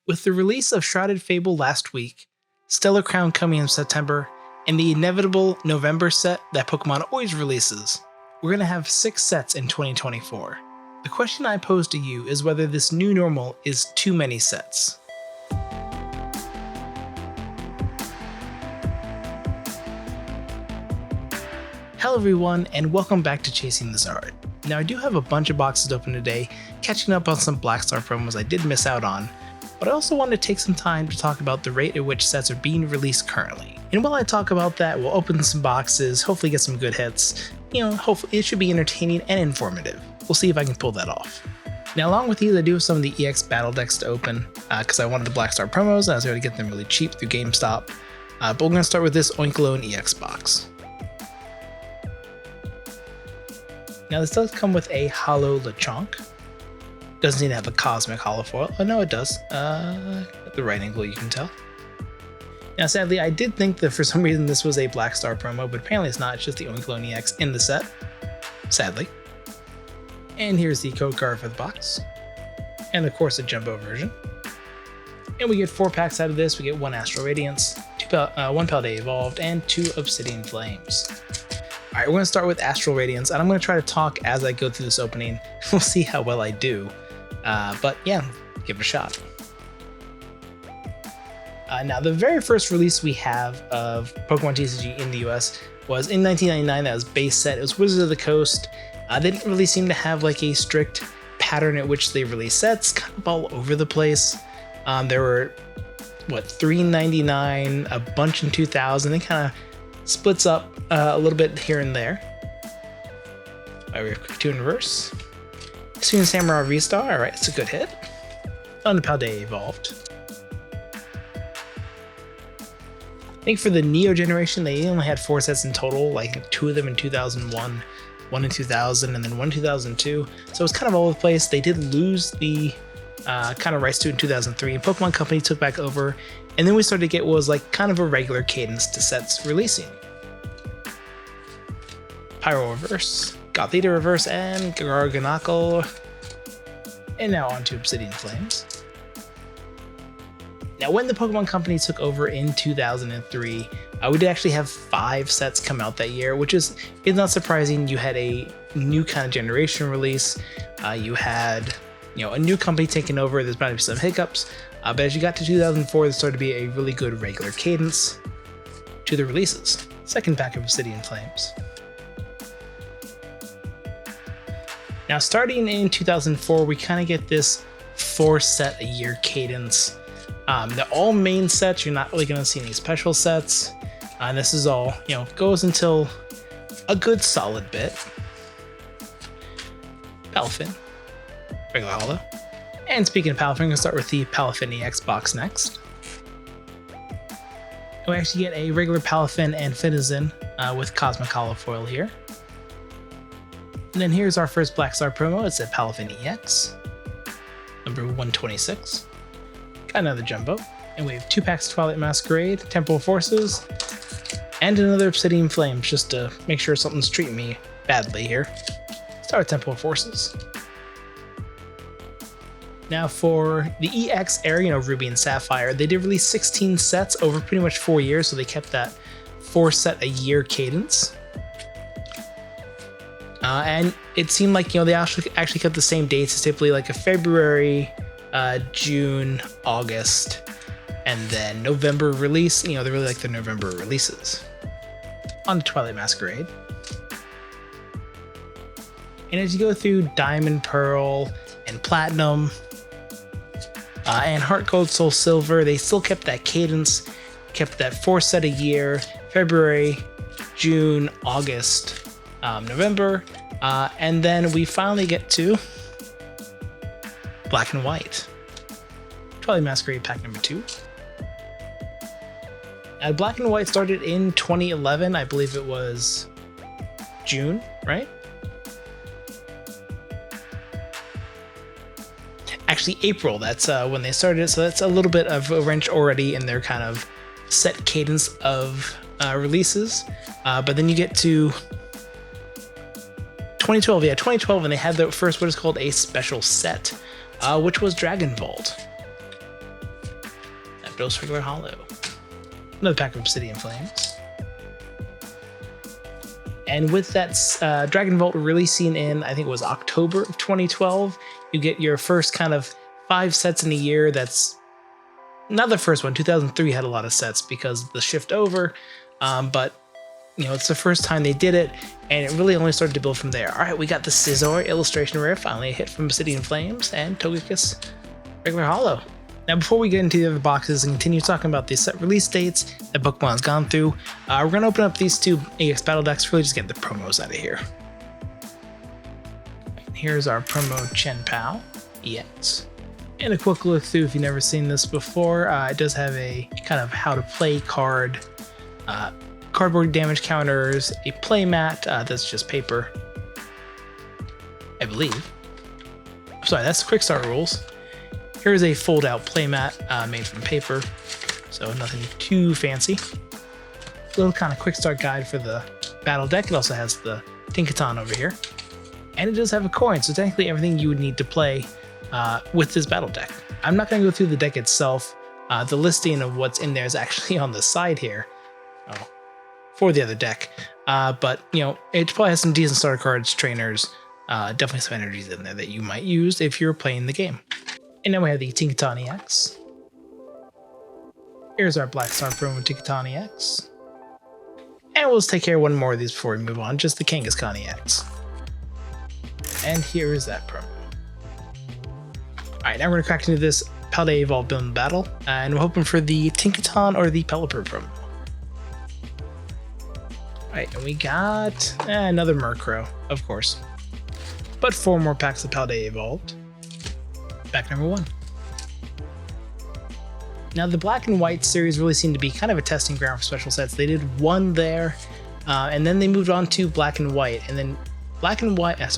With the release of Shrouded Fable last week, Stellar Crown coming in September, and the inevitable November set that Pokemon always releases, we're going to have 6 sets in 2024. The question I pose to you is whether this new normal is too many sets. Hello everyone, and welcome back to Chasing the Zard. Now I do have a bunch of boxes open today, catching up on some Black Star promos I did miss out on, but I also wanted to take some time to talk about the rate at which sets are being released currently. And while I talk about that, we'll open some boxes, hopefully get some good hits. Hopefully it should be entertaining and informative. We'll see if I can pull that off. Now along with these, I do have some of the EX battle decks to open, because I wanted the Black Star promos and I was able to get them really cheap through GameStop. But we're going to start with this Oinkologne EX box. Now this does come with a Holo Lechonk. Doesn't need to have a Cosmic Holofoil. Oh no, it does. At the right angle you can tell. Now sadly, I did think that for some reason this was a Black Star promo, but apparently it's not. It's just the Oinkologne EX in the set. Sadly. And here's the code card for the box. And of course a Jumbo version. And we get 4 packs out of this. We get 1 Astral Radiance, 1 Paldea Evolved, and 2 Obsidian Flames. Alright, we're going to start with Astral Radiance, and I'm going to try to talk as I go through this opening. We'll see how well I do. But yeah, give it a shot. Now, the very first release we have of Pokemon TCG in the US was in 1999. That was base set. It was Wizards of the Coast. They didn't really seem to have like a strict pattern at which they release sets, kind of all over the place. There were, $3.99, a bunch in 2000. They kind of splits up a little bit here and there. Alright, we have Quick 2 in reverse. Student Samurai V-Star, alright, it's a good hit. On the Paldea Evolved. I think for the Neo generation, they only had 4 sets in total, like 2 of them in 2001, 1 in 2000, and then 1 in 2002. So it was kind of all over the place. They did lose the kind of rights to it in 2003, and Pokemon Company took back over. And then we started to get what was like kind of a regular cadence to sets releasing. Pyro Reverse, Gothita Reverse, and Garganacl. And now on to Obsidian Flames. Now when the Pokemon Company took over in 2003, we did actually have 5 sets come out that year, which is not surprising. You had a new kind of generation release. You had a new company taking over. There's probably some hiccups. But as you got to 2004, there started to be a really good regular cadence to the releases. Second pack of Obsidian Flames. Now starting in 2004, we kind of get this 4 set a year cadence. They're all main sets. You're not really going to see any special sets. And this is all, goes until a good solid bit. Palafin. Regular Holo. And speaking of Palafin, I'm going to start with the Palafin EX box next. And we actually get a regular Palafin and Finizen with Cosmic Holofoil here. And then here's our first Black Star promo. It's a Palafin EX, number 126. Got another Jumbo. And we have 2 packs of Twilight Masquerade, Temporal Forces, and another Obsidian Flames, just to make sure something's treating me badly here. Start with Temporal Forces. Now for the EX era, Ruby and Sapphire, they did release 16 sets over pretty much 4 years, so they kept that 4 set a year cadence. And it seemed like, they actually kept the same dates. It's typically like a February, June, August, and then November release. They really like the November releases. On to Twilight Masquerade. And as you go through Diamond, Pearl, and Platinum, and Heart Gold, Soul Silver, they still kept that cadence, kept that 4 set a year, February, June, August, November, and then we finally get to Black and White. Twilight Masquerade pack number 2. Black and White started in 2011, I believe it was June, right? Actually April, that's when they started it, so that's a little bit of a wrench already in their kind of set cadence of releases. But then you get to 2012, yeah, 2012, and they had the first what is called a special set, which was Dragon Vault. Zapdos regular holo. Another pack of Obsidian Flames. And with that Dragon Vault releasing in, I think it was October of 2012, you get your first kind of 5 sets in a year. That's not the first one. 2003 had a lot of sets because of the shift over, but you know, it's the first time they did it, and it really only started to build from there. All right, we got the Scizor illustration rare, finally a hit from Obsidian Flames, and Togekiss regular holo. Now, before we get into the other boxes and continue talking about the set release dates that Pokemon's gone through, we're going to open up these 2 EX battle decks, really just get the promos out of here. Here's our promo Chien-Pao EX. And a quick look through if you've never seen this before. It does have a kind of how to play card, cardboard damage counters, a play mat that's just paper, I believe. Sorry, that's quick start rules. Here's a fold out playmat made from paper, so nothing too fancy. A little kind of quick start guide for the battle deck. It also has the Tinkaton over here. And it does have a coin, so technically everything you would need to play with this battle deck. I'm not going to go through the deck itself. The listing of what's in there is actually on the side here for the other deck. But, you know, it probably has some decent starter cards, trainers, definitely some energies in there that you might use if you're playing the game. And then we have the Tinkaton EX. Here's our Black Star promo Tinkaton EX. And we'll just take care of one more of these before we move on, just the Kangaskhan EX. And here is that promo. Alright, now we're going to crack into this Paldea Evolved Build Battle, and we're hoping for the Tinkaton or the Pelipper promo. Alright, and we got another Murkrow, of course. But 4 more packs of Paldea Evolved. Pack number 1. Now, the Black and White series really seemed to be kind of a testing ground for special sets. They did 1 there, and then they moved on to Black and White, and then Black and White, they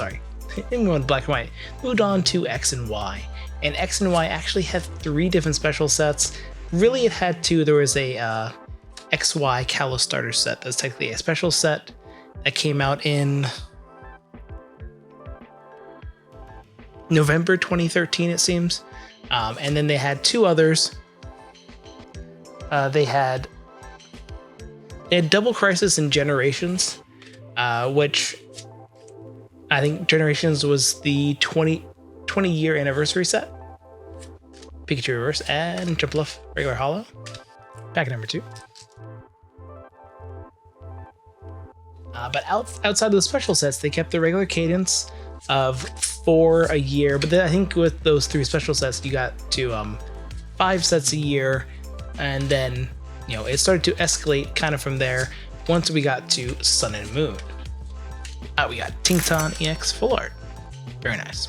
didn't go on Black and White, moved on to X and Y. And X and Y actually had 3 different special sets. Really, it had 2. There was a XY Kalos starter set that's technically a special set that came out in November 2013, it seems. And then they had 2 others. They had Double Crisis and Generations, which I think Generations was the 20-year anniversary set. Pikachu Reverse and Jumpluff regular holo. Pack number 2. But outside of the special sets, they kept the regular cadence of 4 a year. But then I think with those 3 special sets, you got to 5 sets a year. And then, you know, it started to escalate kind of from there once we got to Sun and Moon. We got Tinkaton EX Full Art. Very nice.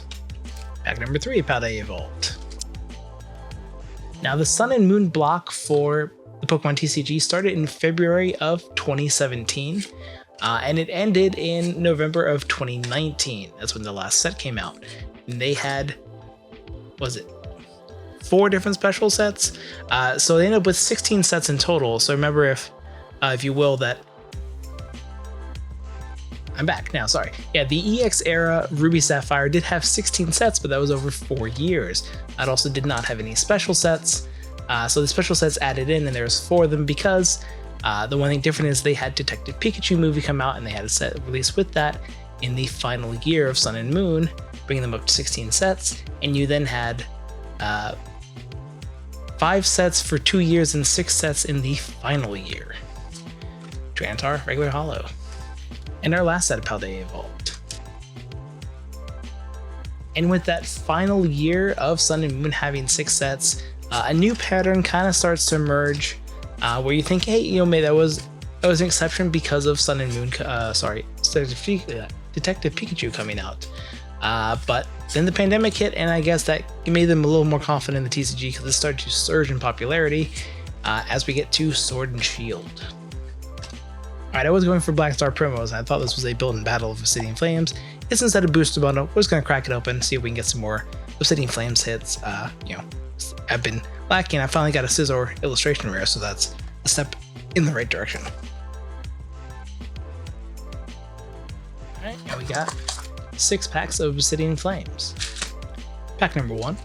Pack number 3, Paldea Evolved. Now, the Sun and Moon block for the Pokemon TCG started in February of 2017, and it ended in November of 2019. That's when the last set came out. And they had, was it 4 different special sets? So they ended up with 16 sets in total. So remember, if you will, that I'm back now, sorry. Yeah, the EX era Ruby Sapphire did have 16 sets, but that was over 4 years. It also did not have any special sets. So the special sets added in, and there's 4 of them because the one thing different is they had Detective Pikachu movie come out, and they had a set release with that in the final year of Sun and Moon, bringing them up to 16 sets. And you then had 5 sets for 2 years and 6 sets in the final year. Trantar, regular holo. And our last set of Paldea Evolved. And with that final year of Sun and Moon having 6 sets, a new pattern kind of starts to emerge, where you think, hey, you know, maybe that was an exception because of Sun and Moon, Detective Pikachu coming out. But then the pandemic hit, and I guess that made them a little more confident in the TCG because it started to surge in popularity as we get to Sword and Shield. Alright, I was going for Black Star promos, and I thought this was a build and battle of Obsidian Flames. It's instead a booster bundle. We're just going to crack it open, see if we can get some more Obsidian Flames hits. You know, I've been lacking. I finally got a Scizor illustration rare, so that's a step in the right direction. Alright, now we got 6 packs of Obsidian Flames. Pack number 1.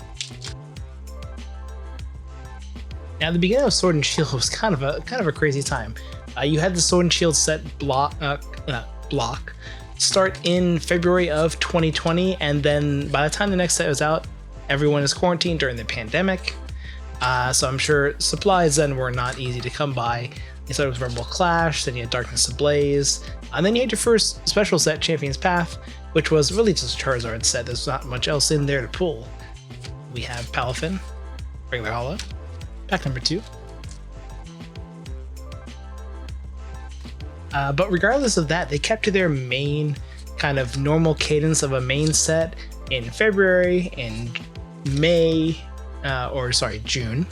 Now, the beginning of Sword and Shield was kind of a crazy time. You had the Sword and Shield set block start in February of 2020, and then by the time the next set was out, everyone is quarantined during the pandemic. So I'm sure supplies then were not easy to come by. You started with Rumble Clash, then you had Darkness Ablaze, and then you had your first special set, Champion's Path, which was really just a Charizard set. There's not much else in there to pull. We have Palafin, regular holo, pack number 2. But regardless of that, they kept to their main kind of normal cadence of a main set in February, in June.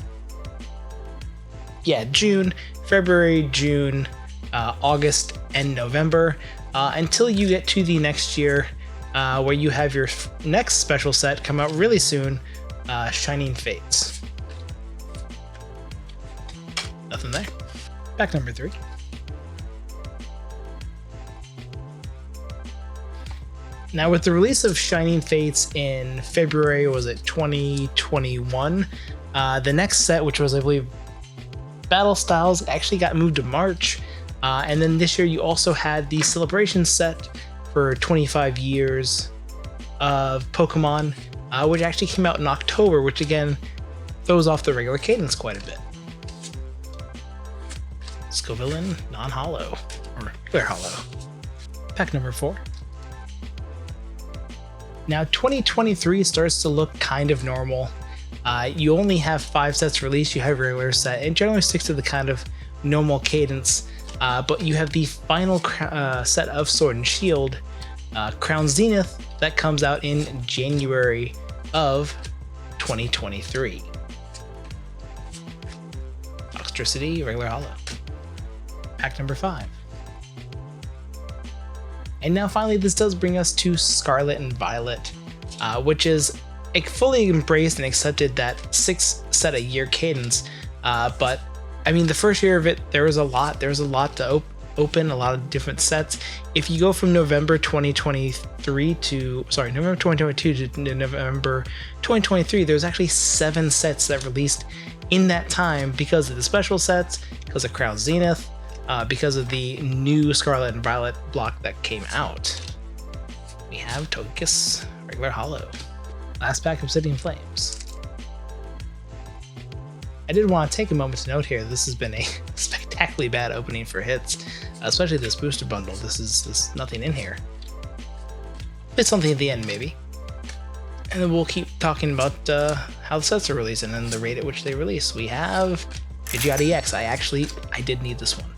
Yeah, June, February, June, August, and November, until you get to the next year, where you have your next special set come out really soon, Shining Fates. Nothing there. Pack number 3. Now, with the release of Shining Fates in February, was it 2021? The next set, which was, I believe, Battle Styles, actually got moved to March. And then this year, you also had the Celebration set for 25 years of Pokemon, which actually came out in October, which again throws off the regular cadence quite a bit. Scovillain, non-holo, or clear holo. Pack number 4. Now, 2023 starts to look kind of normal. You only have 5 sets released. You have a regular set. It generally sticks to the kind of normal cadence, but you have the final set of Sword and Shield, Crown Zenith, that comes out in January of 2023. Oxtricity, regular holo. Pack number 5. And now finally, this does bring us to Scarlet and Violet, which is fully embraced and accepted that 6 set a year cadence. But I mean, the first year of it, there was a lot to open, a lot of different sets. If you go from November 2022 to November 2023, there's actually 7 sets that released in that time because of the special sets, because of Crown Zenith, because of the new Scarlet and Violet block that came out. We have Togekiss, regular holo. Last pack, Obsidian Flames. I did want to take a moment to note here, this has been a spectacularly bad opening for hits, especially this booster bundle. There's nothing in here. It's something at the end, maybe. And then we'll keep talking about how the sets are released and then the rate at which they release. We have Pidgeot EX. I did need this one.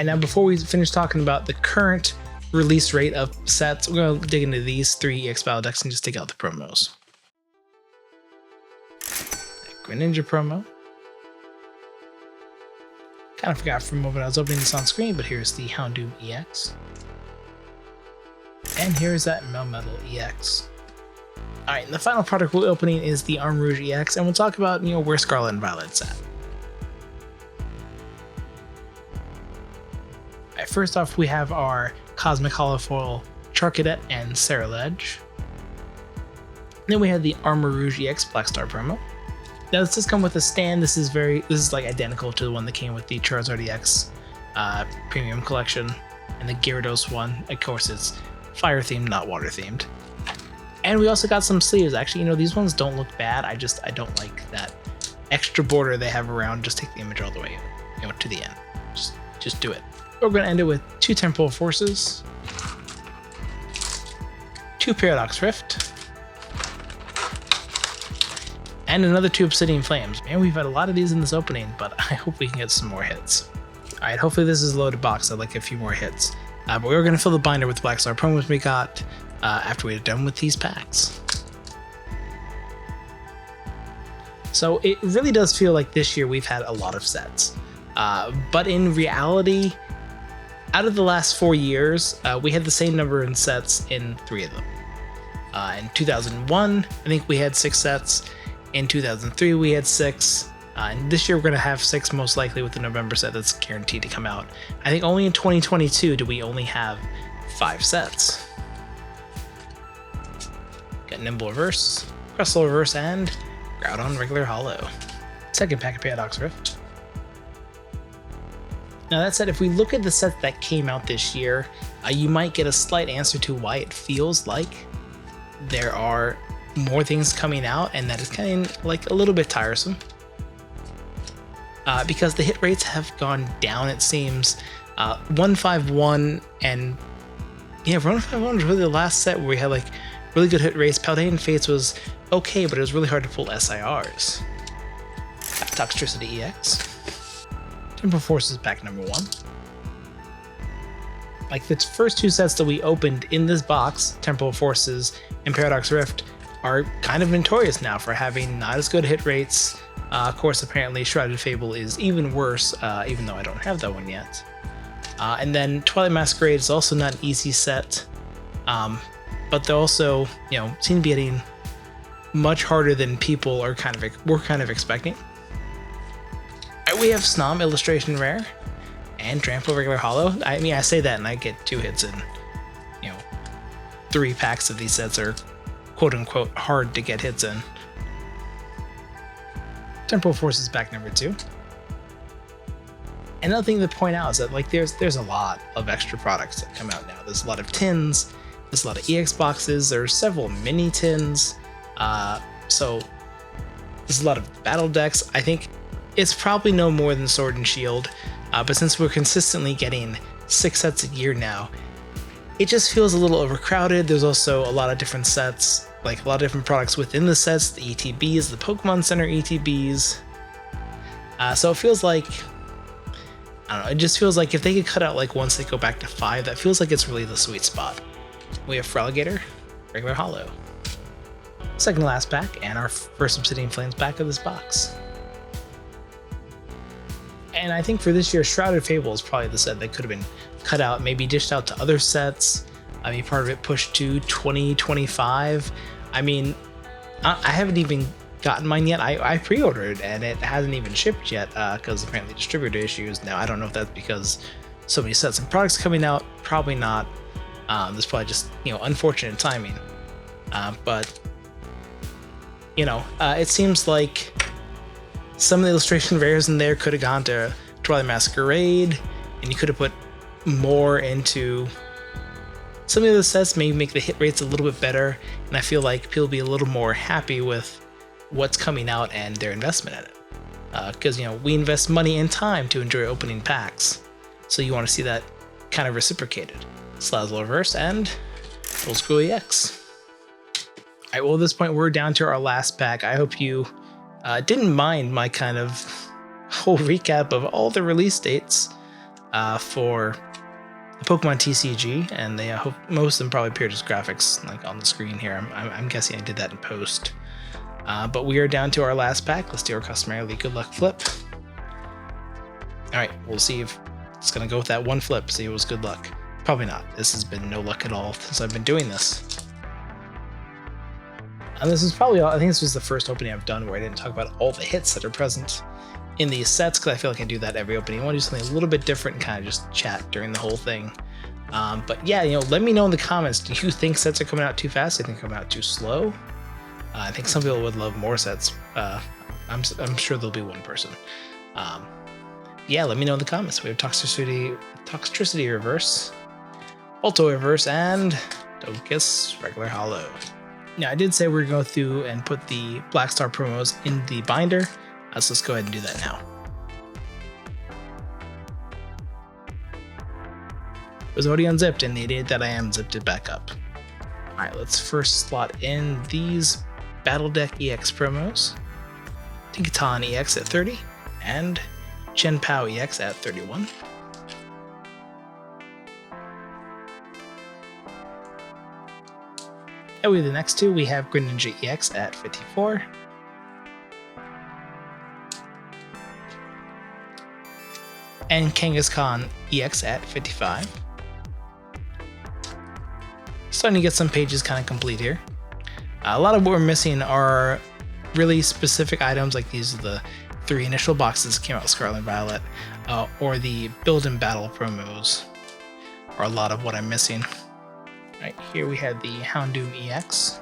Now, before we finish talking about the current release rate of sets, we're going to dig into these 3 EX Battle decks and just take out the promos. Greninja promo. Kind of forgot for a moment I was opening this on screen, but here's the Houndoom EX. And here's that Melmetal EX. Alright, and the final product we're opening is the Armarouge EX, and we'll talk about, where Scarlet and Violet's at. Alright, first off, we have our Cosmic Holofoil Charcadet and Ceruledge. Then we have the Armarouge EX Black Star promo. Now, this does come with a stand. This is like identical to the one that came with the Charizard EX Premium Collection, and the Gyarados one. Of course, it's fire themed, not water themed. And we also got some sleeves. Actually, these ones don't look bad. I don't like that extra border they have around. Just take the image all the way, to the end. Just do it. We're going to end it with 2 Temporal Forces, 2 Paradox Rift, and another 2 Obsidian Flames. Man, we've had a lot of these in this opening, but I hope we can get some more hits. Alright, hopefully this is a loaded box. I'd like a few more hits. But we're going to fill the binder with the Black Star promos we got after we're done with these packs. So it really does feel like this year we've had a lot of sets. But in reality, out of the last 4 years, we had the same number in sets in 3 of them. In 2001, I think we had 6 sets. In 2003, we had 6. And this year, we're going to have 6 most likely with the November set that's guaranteed to come out. I think only in 2022 do we only have 5 sets. Got Nimble Reverse, Crustle Reverse, and Groudon regular holo. Second pack of Paradox Rift. Now that said, if we look at the sets that came out this year, you might get a slight answer to why it feels like there are more things coming out and that is kind of like a little bit tiresome. Because the hit rates have gone down, it seems. 151 and yeah, 151 was really the last set where we had like really good hit rates. Paldea Fates was okay, but it was really hard to pull SIRs. Toxtricity EX. Temporal Forces back number 1. Like the first two sets that we opened in this box, Temporal Forces and Paradox Rift, are kind of notorious now for having not as good hit rates. Of course, apparently Shrouded Fable is even worse, even though I don't have that one yet. And then Twilight Masquerade is also not an easy set, but they also, seem to be getting much harder than people are were kind of expecting. We have Snom Illustration Rare and Trample Regular Hollow. I mean, I say that and I get 2 hits in, 3 packs of these sets are quote-unquote hard to get hits in. Temporal Forces back number 2. Another thing to point out is that like there's a lot of extra products that come out now. There's a lot of tins, there's a lot of EX boxes, there's several mini tins, so there's a lot of battle decks. I think it's probably no more than Sword and Shield, but since we're consistently getting 6 sets a year now, it just feels a little overcrowded. There's also a lot of different sets, like a lot of different products within the sets, the ETBs, the Pokemon Center ETBs. So it feels like, I don't know, it just feels like if they could cut out like once they go back to 5, that feels like it's really the sweet spot. We have Feraligatr, Regular Hollow. Second to last pack, and our first Obsidian Flames back of this box. And I think for this year, Shrouded Fable is probably the set that could have been cut out, maybe dished out to other sets. I mean, part of it pushed to 2025. I mean, I haven't even gotten mine yet. I pre-ordered and it hasn't even shipped yet because apparently distributor issues. Now, I don't know if that's because so many sets and products coming out. Probably not. There's probably just, unfortunate timing. But, it seems like some of the illustration rares in there could have gone to Twilight Masquerade, and you could have put more into some of the sets, maybe make the hit rates a little bit better, and I feel like people will be a little more happy with what's coming out and their investment in it. Because, we invest money and time to enjoy opening packs, so you want to see that kind of reciprocated. Slazzle Reverse and Old School EX. Alright, well at this point we're down to our last pack. I hope you didn't mind my kind of whole recap of all the release dates for the Pokemon TCG, and they hope most of them probably appeared as graphics like on the screen here. I'm guessing I did that in post. But we are down to our last pack. Let's do our customarily good luck flip. Alright, we'll see if it's gonna go with that one flip, see if it was good luck. Probably not. This has been no luck at all since I've been doing this. And this is probably all, I think this was the first opening I've done where I didn't talk about all the hits that are present in these sets, because I feel like I do that every opening. I want to do something a little bit different and kind of just chat during the whole thing. But yeah, let me know in the comments, do you think sets are coming out too fast? Do you think they're coming out too slow? I think some people would love more sets. I'm sure there'll be one person. Yeah, let me know in the comments. We have Toxtricity Reverse, Alto Reverse, and Togekiss Regular Hollow. Now, I did say we were going to go through and put the Black Star promos in the binder, so let's go ahead and do that now. It was already unzipped, and the idiot that I am zipped it back up. Alright, let's first slot in these Battle Deck EX promos. Tinkaton EX at 30, and Chenpao EX at 31. And with the next two, we have Greninja EX at 54. And Kangaskhan EX at 55. Starting to get some pages kind of complete here. A lot of what we're missing are really specific items, like these are the 3 initial boxes that came out with Scarlet and Violet, or the Build and Battle promos are a lot of what I'm missing. Right, here we have the Houndoom EX,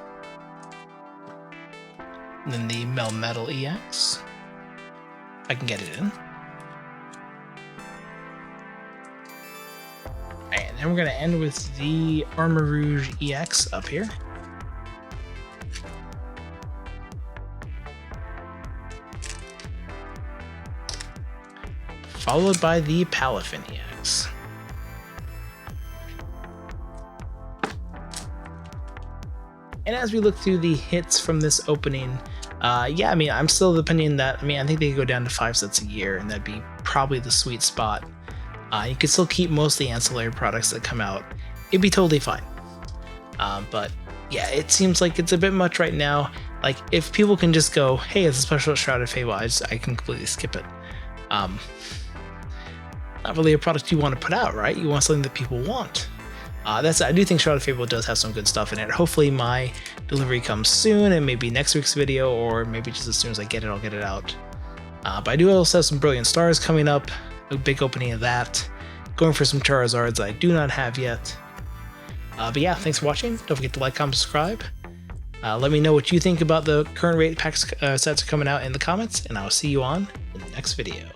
and then the Melmetal EX, I can get it in. And then we're going to end with the Armarouge EX up here. Followed by the Palafin EX. And as we look through the hits from this opening, yeah, I mean, I'm still of the opinion that, I think they could go down to 5 sets a year, and that'd be probably the sweet spot. You could still keep most of the ancillary products that come out. It'd be totally fine. But yeah, it seems like it's a bit much right now. Like, if people can just go, hey, it's a special Shrouded Fable, I can completely skip it. Not really a product you want to put out, right? You want something that people want. I do think Shrouded Fable does have some good stuff in it. Hopefully my delivery comes soon, and maybe next week's video, or maybe just as soon as I get it, I'll get it out. But I do also have some Brilliant Stars coming up, a big opening of that. Going for some Charizards I do not have yet. But yeah, thanks for watching. Don't forget to like, comment, subscribe. Let me know what you think about the current rate pack sets coming out in the comments, and I will see you on the next video.